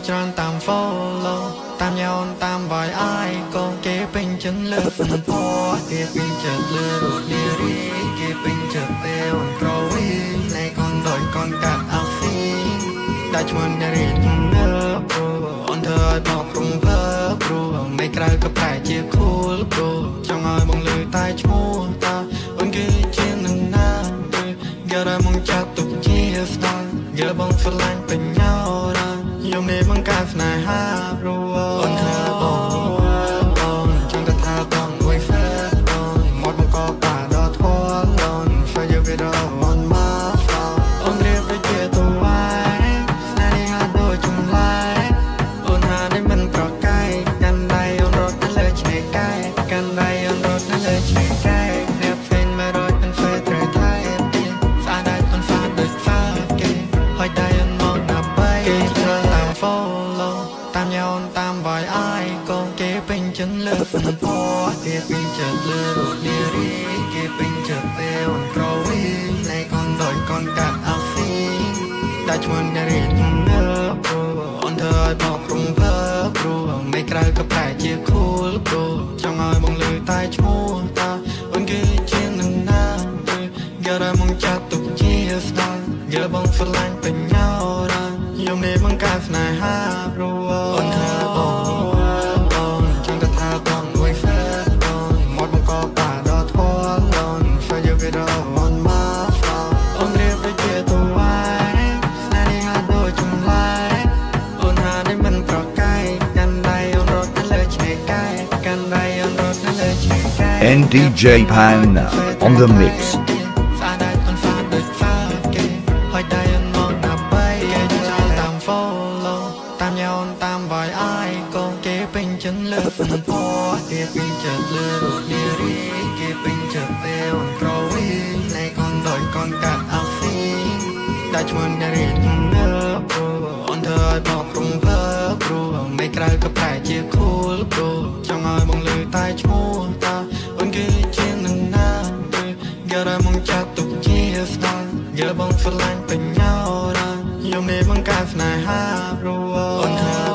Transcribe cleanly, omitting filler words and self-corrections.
ច្រើនតាម follow តាមញ៉ោនតាមវាយអាយកូនគេពេញចិនលើហ្វឹងពណ៌គេពេញចិត្តលើរូបនារីគេពេញចិត្តពេលអូនក្រវីណែកូនដោយកូនកាត់អាហ្វីដាច់ឈ្មោះនារីនៅអូនធ្វើឲ្យបងព្រមភើព្រោះមិនក្រៅក៏ប្រែជា cool ព្រោះចង់ឲ្យបងលើតែឈ្មោះតាអូនគេជានឹងណាគេរ៉ាមកចាត់ទុកជា star គេបងស្រឡាញ់ពេញញ៉ោរ៉ាយំនេះបង្កើតស្នេហាព្រោះអូនធ្វើបងចង់តែថាបងអួយហ្វេបងមកបង្កបាដល់ធន់អូន Fire with on my phone អូនរៀបដូចជាទៅវាយស្នេហ៍ដូចចម្លែកអូនហានេះមិនប្រកែកកាន់ដៃអូនរត់ទៅលើឆ្នេរកែកាន់ដៃអូនរត់ទៅលើឆ្នេរកែរៀប Fin មករត់เป็น Fair Trade ថៃស្អាតដែរអូនហ្វាដូចហ្វាគេហើយដៃអូនមកដល់បីគេច្រើនតាម follow តាមញ៉ោនតាមវាយអាយកូនគេពេញចិនលើហ្វឹងពណ៌គេពេញចិត្តលើរូបនារីគេពេញចិត្តពេលអូនក្រវីណែកូនដោយកូនកាត់អាហ្វីដាច់ឈ្មោះនារីនៅអូនធ្វើឲ្យបងព្រមភើព្រោះមិនក្រៅក៏ប្រែជា cool ព្រោះចង់ឲ្យបងលើតែឈ្មោះតាអូនគេជានឹងណាគេរ៉ាមកចាត់ទុកជា star គេបងស្រឡាញ់ពេញញ៉ោរ៉ាយំនេះបង្កើតស្នេហាព្រោះអូនធ្វើបងចង់តែថាបងអួយហ្វេបងមកបង្កបាដល់ធន់អូន Fire with on my phone អូនរៀបដូចជាទៅវាយស្នេហ៍ដូចចម្លែកអូនហានេះមិនប្រកែកកាន់ដៃអូនរត់ទៅលើឆ្នេរកែកាន់ដៃអូនរត់ទៅលើឆ្នេរកែ NDJ Pan on the mix. ស្អាតដែរអូនហ្វាដូចហ្វាគេហើយដៃអូនមកដល់បីគេច្រើនតាម follow តាមញ៉ោនតាមវាយអាយកូនគេពេញចិនលើហ្វឹងពណ៌គេពេញចិត្តលើរូបនារីគេពេញចិត្តពេលអូនក្រវីណែកូនដោយកូនកាត់អាហ្វីដាច់ឈ្មោះនារីនៅអូនធ្វើឲ្យបងព្រមភើព្រោះមិនក្រៅក៏ប្រែជា cool ព្រោះចង់ឲ្យបងលើតែឈ្មោះតាអូនគេជានឹងណាគេរ៉ាមកចាត់ទុកជា star គេបងស្រឡាញ់ពេញញ៉ោរ៉ាយំនេះបង្កើតស្នេហាព្រោះអូនធ្វើ